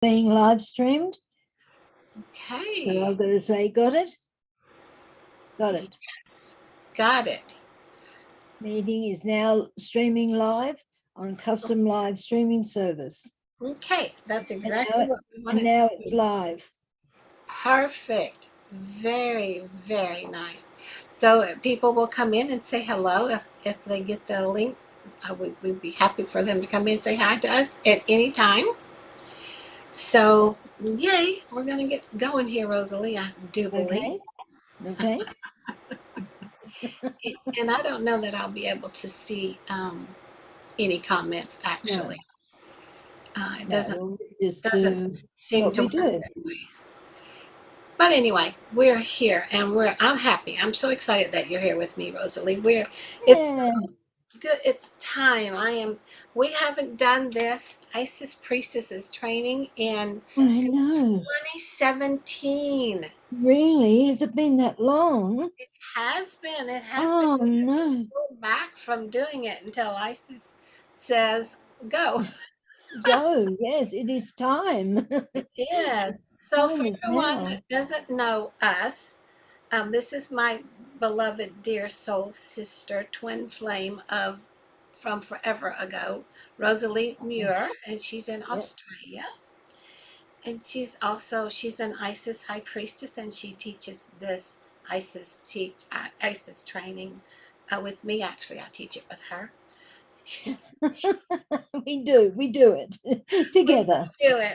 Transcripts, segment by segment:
being live streamed. Okay. So I've got to say, got it? Got it. Yes, got it. Meeting is now streaming live on custom live streaming service. Okay, that's exactly what we want and now it's live. Perfect. Very, very nice. So people will come in and say hello if they get the link. We'd be happy for them to come in and say hi to us at any time. So, yay, we're going to get going here, Rosalie, I do believe. Okay. And I don't know that I'll be able to see any comments, actually. It doesn't seem to work that way. But anyway, we're here and I'm happy. I'm so excited that you're here with me, Rosalie. It's good. It's time. We haven't done this Isis Priestesses training since 2017. Really? Has it been that long? It has been. It has been. Oh, no. Go back from doing it until Isis says go. Go. Yes, it is time. It is. So for everyone that doesn't know us, this is my beloved, dear soul sister, twin flame from forever ago, Rosalie Muir, and she's in Australia. And she's an Isis high priestess, and she teaches this Isis training with me. Actually, I teach it with her. we do it together.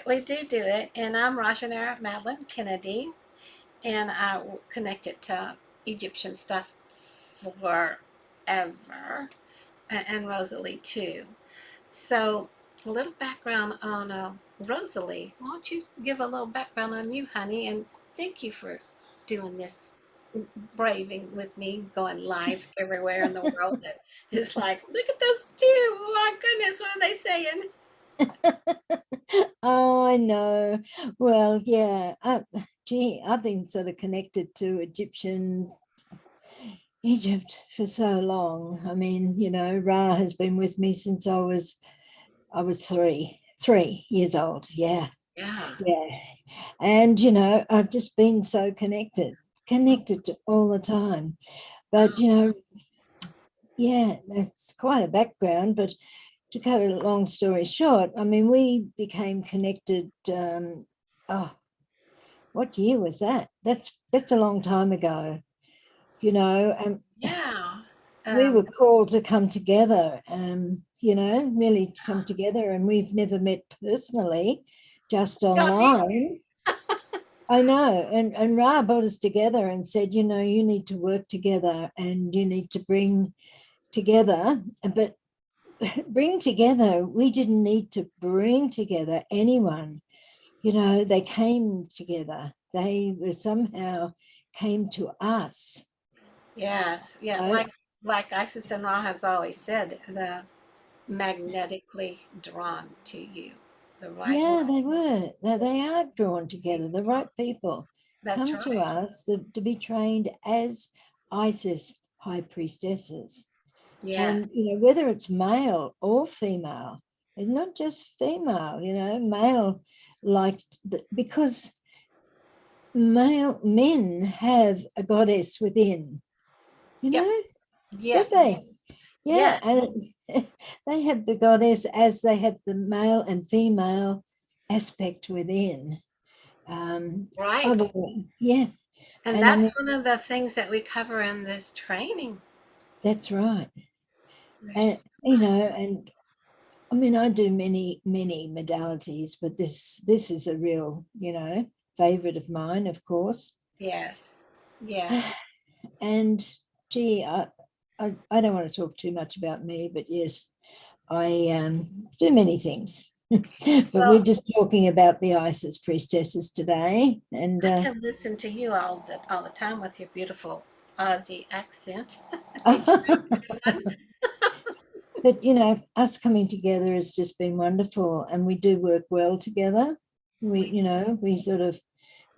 We do it. And I'm Rajenaira-Madalyn Kennedy, and I connected to Egyptian stuff forever, and Rosalie too. So a little background on Rosalie. Why don't you give a little background on you, honey, and thank you for doing this, braving with me, going live everywhere in the world. That is like, look at those two. Oh my goodness, what are they saying? Oh, I know. Well, yeah. I've been sort of connected to Egypt for so long. I mean, Ra has been with me since I was 3 years old. Yeah. And I've just been so connected to all the time. But yeah, that's quite a background. But to cut a long story short, I mean, we became connected. What year was that? That's a long time ago. We were called to come together, really to come together, and we've never met personally, just online. I know, and Ra brought us together and said, you need to work together and you need to bring together, but bring together, we didn't need to bring together anyone. They came together. They somehow came to us. Yes, yeah, like Isis and Ra has always said, the magnetically drawn to you, the right one. They were. They are drawn together. The right people come to us to be trained as Isis high priestesses. Yes. And whether it's male or female, and not just female, male, because male men have a goddess within, Yes. Don't they? Yeah. And they have the goddess as they have the male and female aspect within. Right. Yeah. And that's one of the things that we cover in this training. That's right. And and I mean, I do many modalities, but this is a real, favorite of mine, of course. Yes. Yeah. And gee, I don't want to talk too much about me, but yes, I do many things. But we're just talking about the Isis priestesses today. And I can listen to you all the time with your beautiful Aussie accent. But us coming together has just been wonderful, and we do work well together. We sort of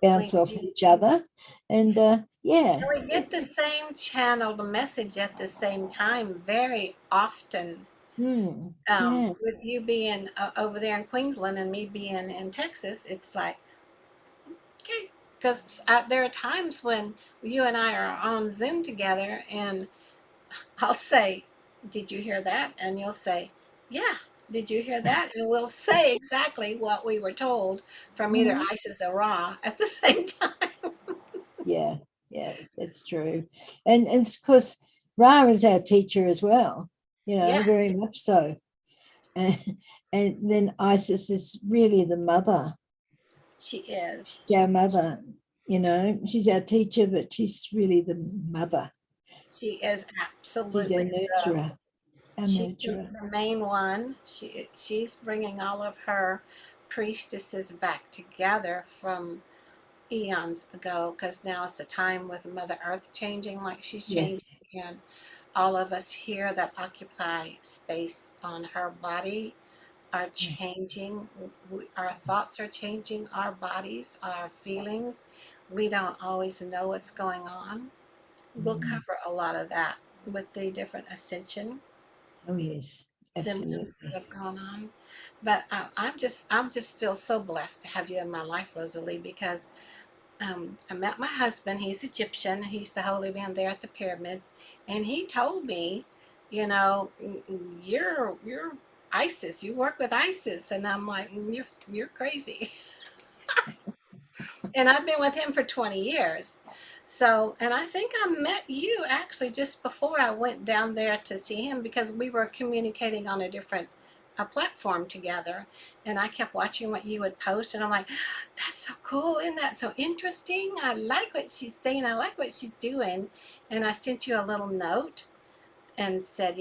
bounce off each other, and yeah. We get the same channeled message at the same time very often. Yeah. With you being over there in Queensland and me being in Texas, it's like, okay, because there are times when you and I are on Zoom together, and I'll say, "Did you hear that?" And you'll say, "Yeah, did you hear that?" And we'll say exactly what we were told from either Mhm. Isis or Ra at the same time. Yeah, yeah, that's true. And of course, Ra is our teacher as well, Yes, very much so. And, and then Isis is really the mother. she is. She's our mother, she's our teacher, but she's really the mother. She is She's our absolutely nurturer, our she's nurturer. the main one. She's bringing all of her priestesses back together from eons ago, because now it's the time with Mother Earth changing like she's changing, Yes. and all of us here that occupy space on her body are Yeah. changing. Our thoughts are changing, our bodies, our feelings. We don't always know what's going on. We'll Mm. cover a lot of that with the different ascension Oh, yes, symptoms that absolutely. have gone on. But I'm just feel so blessed to have you in my life, Rosalie, because I met my husband. He's Egyptian. He's the holy man there at the pyramids, and he told me, you're Isis. You work with Isis, and I'm like, you're crazy. And I've been with him for 20 years. So, and I think I met you actually just before I went down there to see him, because we were communicating on a different platform together. And I kept watching what you would post, and I'm like, that's so cool. Isn't that so interesting? I like what she's saying. I like what she's doing. And I sent you a little note and said,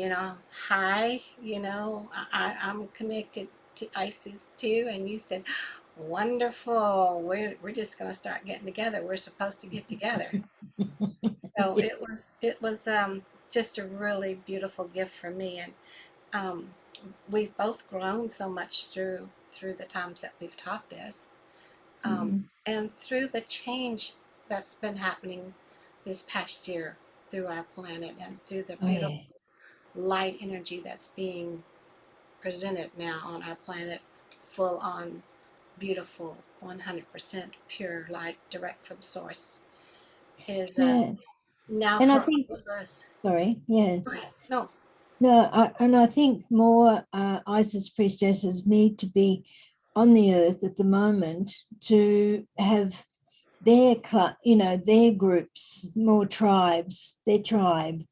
hi, I'm connected to Isis too. And you said, wonderful. We're just going to start getting together. We're supposed to get together. So Yeah. it was just a really beautiful gift for me. And um, we've both grown so much through the times that we've taught this, Mm. and through the change that's been happening this past year through our planet, and through the Oh, beautiful yeah. light energy that's being presented now on our planet, full on beautiful 100% pure light direct from source, is Yeah. now And I for think, all of us. sorry, yeah. Go ahead. No. No, and I think more Isis priestesses need to be on the earth at the moment to have their groups, more tribes, their tribe,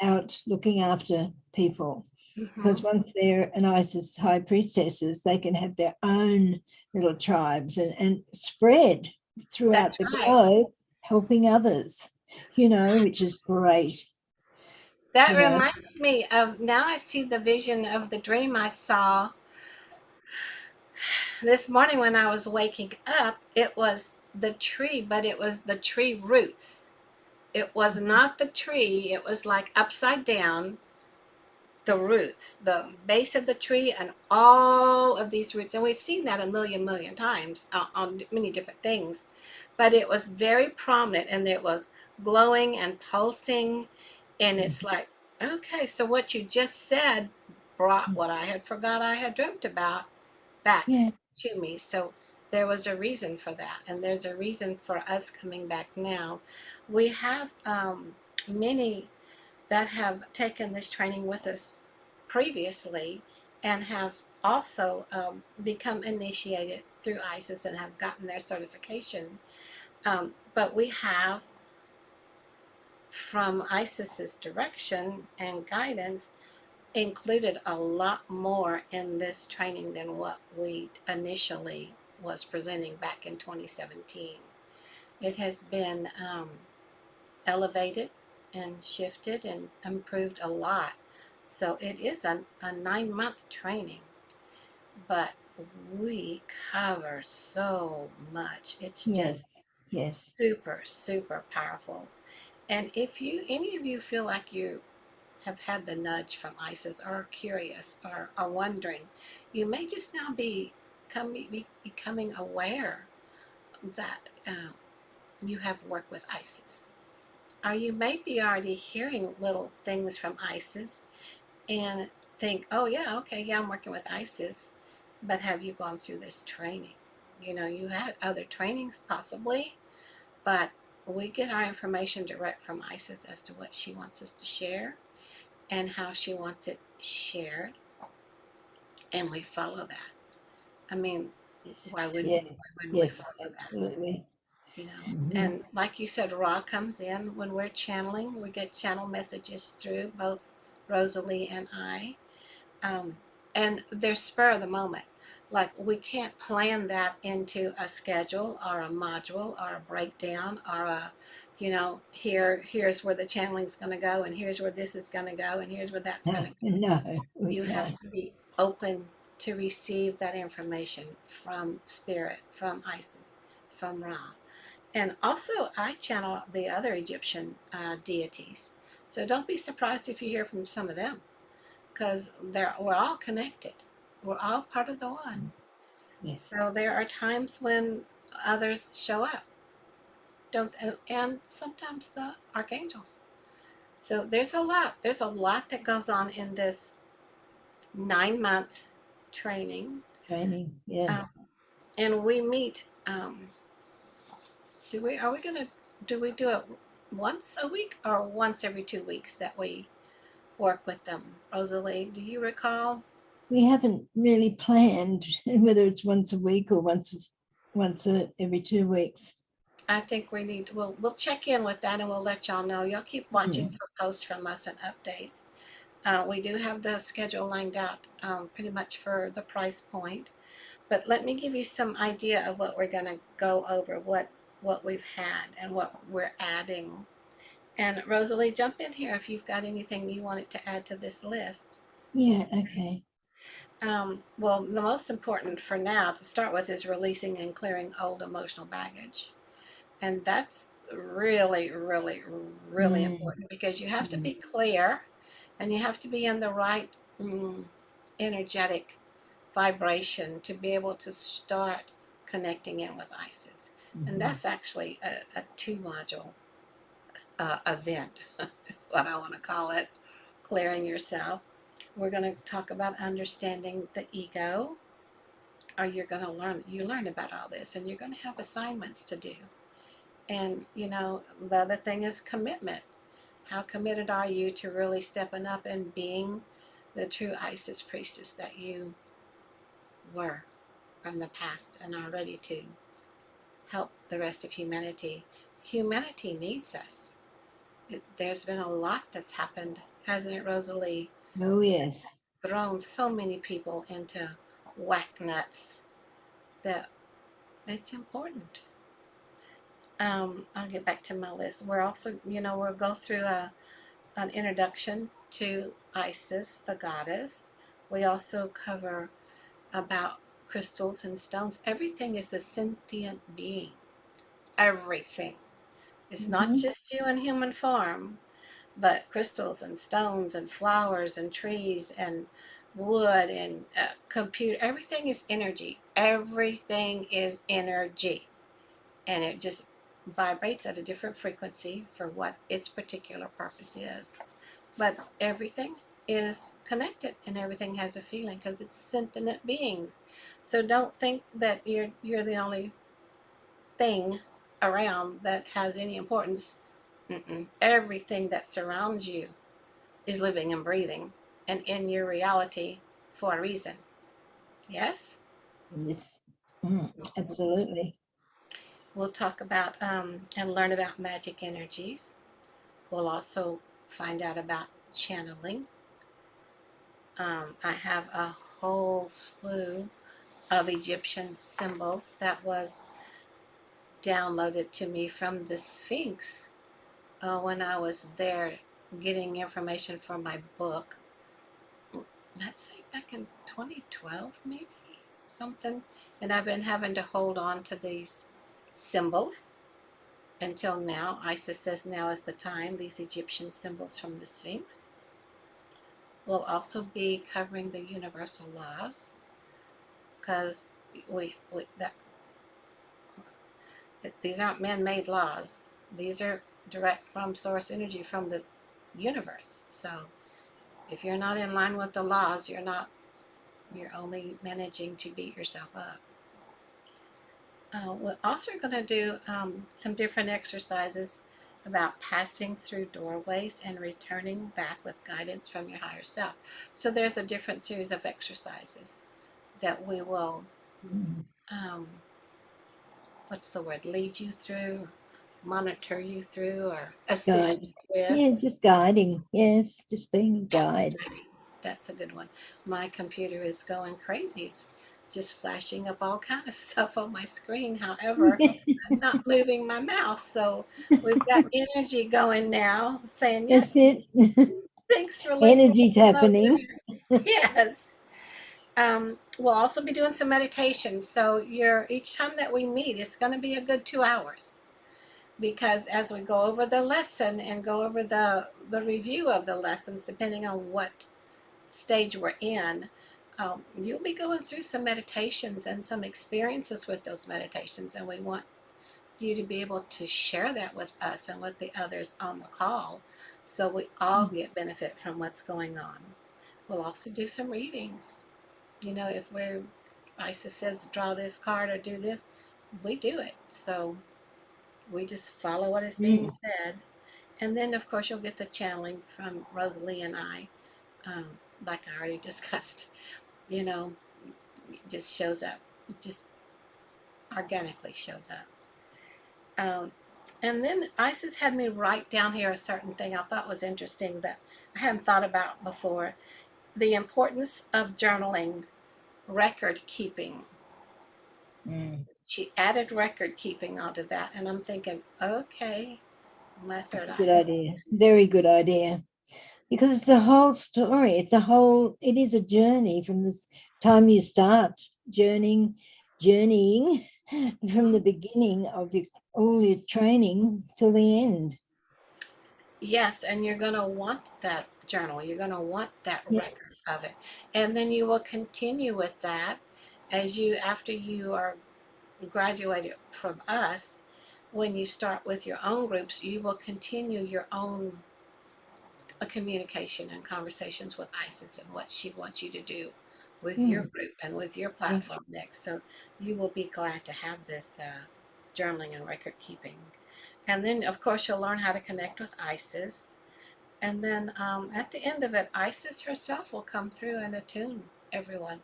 out looking after people. Mm-hmm. Because once they're an Isis high priestesses, they can have their own little tribes and spread throughout That's the right. globe, helping others, which is great, That you know. reminds me of, now I see the vision of the dream I saw this morning when I was waking up. It was the tree, but it was the tree roots. It was not the tree. It was like upside down, the roots, the base of the tree, and all of these roots. And we've seen that a million times on many different things. But it was very prominent, and it was glowing and pulsing. And it's like, okay, so what you just said brought what I had forgot I had dreamt about back Yeah, to me. So there was a reason for that. And there's a reason for us coming back now. We have many that have taken this training with us previously, and have also become initiated through ISIS and have gotten their certification. But we have, from ISIS's direction and guidance, included a lot more in this training than what we initially was presenting back in 2017. It has been elevated and shifted and improved a lot. So it is a 9 month training, but we cover so much. It's just yes, yes. super, super powerful. And if any of you feel like you have had the nudge from Isis, or are curious, or are wondering, you may just now be becoming aware that you have worked with Isis. Or you may be already hearing little things from Isis, and think, oh yeah, okay, yeah, I'm working with Isis, but have you gone through this training? You know, you had other trainings possibly, but we get our information direct from Isis as to what she wants us to share and how she wants it shared, and we follow that. I mean, why wouldn't, Yeah. why wouldn't we Yes, follow that? absolutely. You know, Mhm. and like you said, Ra comes in when we're channeling. We get channel messages through both Rosalie and I, um, and they're spur of the moment. Like we can't plan that into a schedule or a module or a breakdown or a, you know, here's where the channeling is going to go, and here's where this is going to go, and here's where that's going to go. No, You no. have to be open to receive that information from Spirit, from Isis, from Ra. And also, I channel the other Egyptian deities. So don't be surprised if you hear from some of them, because we're all connected. We're all part of the one. Yes. So there are times when others show up, don't, and sometimes the archangels. So there's a lot. There's a lot that goes on in this 9-month training. Training, yeah. And we meet. Are we gonna? Do we do it once a week or once every 2 weeks that we work with them? Rosalie, do you recall? We haven't really planned whether it's once a week or every 2 weeks. I think we need. We'll check in with that and we'll let y'all know. Y'all keep watching for posts from us and updates. We do have the schedule lined out pretty much for the price point. But let me give you some idea of what we're going to go over, what we've had and what we're adding. And Rosalie, jump in here if you've got anything you wanted to add to this list. Yeah, okay. Well, the most important for now to start with is releasing and clearing old emotional baggage. And that's really, really, really important because you have to be clear and you have to be in the right energetic vibration to be able to start connecting in with Isis. And that's actually a 2-module event, is what I want to call it, clearing yourself. We're going to talk about understanding the ego, or you're going to learn about all this, and you're going to have assignments to do. And, you know, the other thing is commitment. How committed are you to really stepping up and being the true Isis priestess that you were from the past and are ready to help the rest of humanity? Humanity needs us. There's been a lot that's happened, hasn't it, Rosalie? Oh, yes. Thrown so many people into whack nuts that it's important. I'll get back to my list. We're also, you know, we'll go through an introduction to Isis, the goddess. We also cover about crystals and stones. Everything is a sentient being. Everything. It's not just you in human form, but crystals and stones and flowers and trees and wood and computer. Everything is energy. Everything is energy. And it just vibrates at a different frequency for what its particular purpose is. But everything is connected and everything has a feeling because it's sentient beings. So don't think that you're the only thing around that has any importance. Everything that surrounds you is living and breathing and in your reality for a reason. Yes? Yes. Absolutely. We'll talk about and learn about magic energies. We'll also find out about channeling. I have a whole slew of Egyptian symbols that was downloaded to me from the Sphinx when I was there getting information for my book. Let's say back in 2012, maybe something. And I've been having to hold on to these symbols until now. Isis says now is the time, these Egyptian symbols from the Sphinx. We'll also be covering the universal laws because these aren't man-made laws. These are direct from source energy from the universe. So If you're not in line with the laws, you're only managing to beat yourself up. We're also going to do some different exercises about passing through doorways and returning back with guidance from your higher self. So there's a different series of exercises that we will, um, what's the word, lead you through, monitor you through, or assist you with. Yeah, just guiding. Yes, just being a guide. That's a good one. My computer is going crazy. It's just flashing up all kind of stuff on my screen. However, I'm not moving my mouse. So we've got energy going now saying, yes, That's it. thanks for letting Energy's me know. happening. Yes. We'll also be doing some meditation. So each time that we meet, it's going to be a good 2 hours. Because as we go over the lesson and go over the review of the lessons, depending on what stage we're in, you'll be going through some meditations and some experiences with those meditations, and we want you to be able to share that with us and with the others on the call, so we all get benefit from what's going on. We'll also do some readings. If Isis says draw this card or do this, we do it. So we just follow what is being said, and then of course you'll get the channeling from Rosalie and I, like I already discussed. It just shows up, it just organically shows up. And then Isis had me write down here a certain thing I thought was interesting that I hadn't thought about before: the importance of journaling, record keeping. She added record keeping onto that, and I'm thinking, okay, my third eye. Good idea. Very good idea. Because it's a whole story. It is a journey from the time you start journeying from the beginning of all your training till the end. Yes, and you're going to want that journal. You're going to want that record Yes. of it. And then you will continue with that after you are graduated from us. When you start with your own groups, you will continue your own communication and conversations with Isis and what she wants you to do with your group and with your platform next. So you will be glad to have this journaling and record keeping. And then, of course, you'll learn how to connect with Isis. And then at the end of it, Isis herself will come through and attune everyone.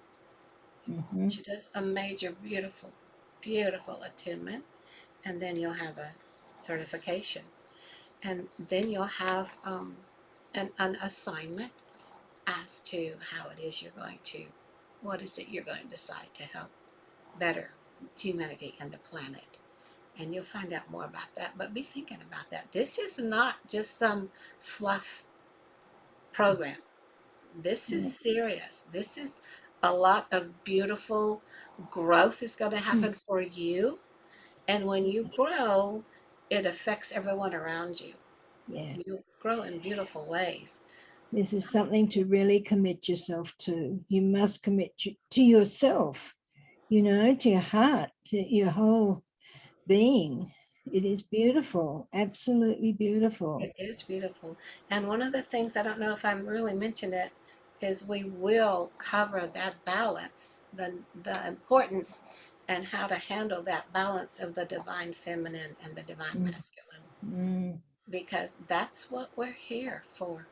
She does a major, beautiful, beautiful attunement. And then you'll have a certification. And then you'll have an assignment as to how it is what is it you're going to decide to help better humanity and the planet. And you'll find out more about that, but be thinking about that. This is not just some fluff program. This is serious. This is a lot of beautiful growth is going to happen for you. And when you grow, it affects everyone around you. Yeah. You grow in beautiful ways. This is something to really commit yourself to. You must commit to yourself, to your heart, to your whole being. It is beautiful, absolutely beautiful. It is beautiful. And one of the things, I don't know if I really mentioned it, is we will cover that balance, the importance and how to handle that balance of the divine feminine and the divine masculine. Because that's what we're here for,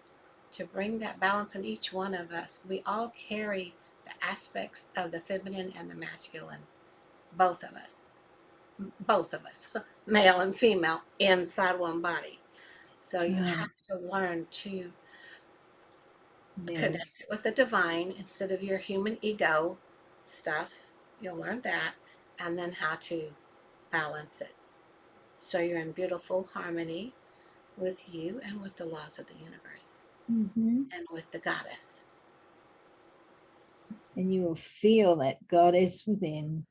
to bring that balance in each one of us. We all carry the aspects of the feminine and the masculine, both of us, male and female, inside one body. So you have to learn to connect it with the divine instead of your human ego stuff. You'll learn that, and then how to balance it. So you're in beautiful harmony with you and with the laws of the universe and with the goddess. And you will feel that goddess within.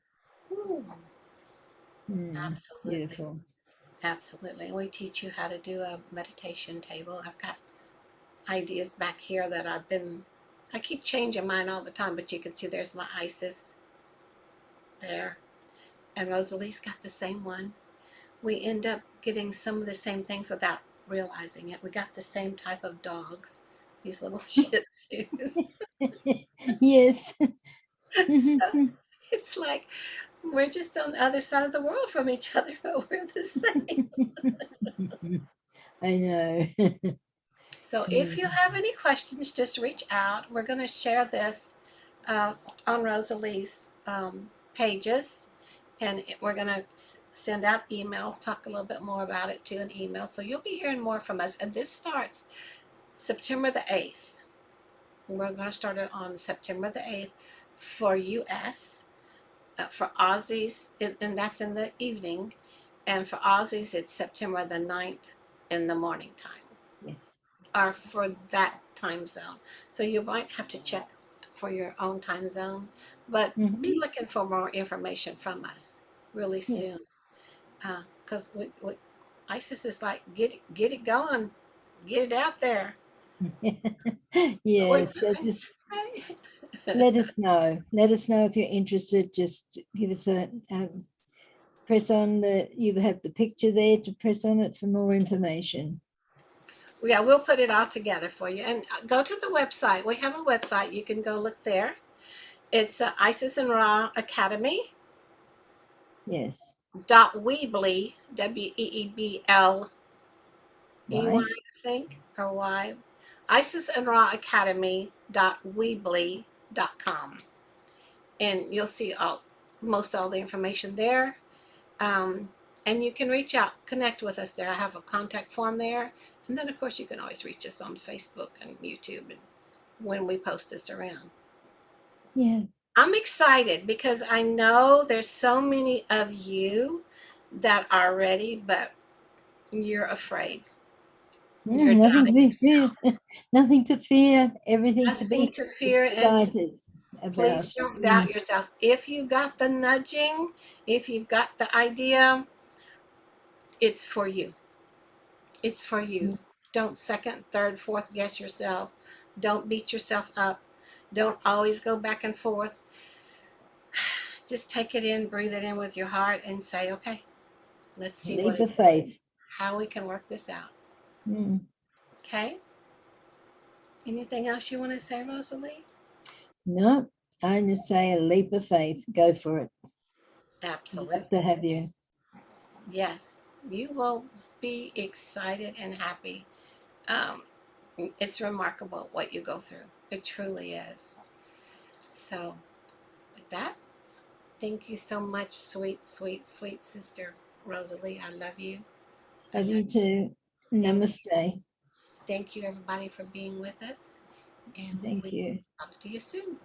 Absolutely. Beautiful. Absolutely. We teach you how to do a meditation table. I've got ideas back here that I keep changing mine all the time, but you can see there's my Isis there. And Rosalie's got the same one. We end up getting some of the same things without realizing it. We got the same type of dogs these little Shih Tzus. Yes. So it's like we're just on the other side of the world from each other, but we're the same. I know. So if you have any questions, just reach out. We're going to share this on Rosalie's pages, and we're going to send out emails, talk a little bit more about it too in email. So you'll be hearing more from us. And this starts September the 8th. We're going to start it on September the 8th for US. For Aussies, and that's in the evening. And for Aussies, it's September the 9th in the morning time. Yes. Or for that time zone. So you might have to check for your own time zone, but be looking for more information from us really soon. Because Isis is like, get it going, get it out there. Yes, so just let us know. Let us know if you're interested. Just give us a press on you have the picture there to press on it for more information. Yeah, we'll put it all together for you. And go to the website. We have a website. You can go look there. It's Isis and Ra Academy. Yes. Weebly, Weebly, Why? I think, or why? Isis and Ra Academy.weebly.com. And you'll see most all the information there. And you can reach out, connect with us there. I have a contact form there. And then, of course, you can always reach us on Facebook and YouTube and when we post this around. Yeah. I'm excited because I know there's so many of you that are ready, but you're afraid. You're Nothing to doubting be feared. yourself. Nothing to fear. Everything to Nothing be to fear, and excited about. please don't doubt yourself. If you got the nudging, if you've got the idea, it's for you. It's for you. Don't second, third, fourth guess yourself. Don't beat yourself up. Don't always go back and forth. Just take it in, breathe it in with your heart, and say, okay, let's see what Leap it of is, faith. how we can work this out. Okay? Anything else you want to say, Rosalie? No, I just say a leap of faith. Go for it. Absolutely. Love to have you. Yes, you will be excited and happy. It's remarkable what you go through. It truly is. So, with that, thank you so much, sweet, sweet, sweet sister Rosalie. I love you. Love you too. Namaste. Thank you, everybody, for being with us. And Thank we you. will talk to you soon.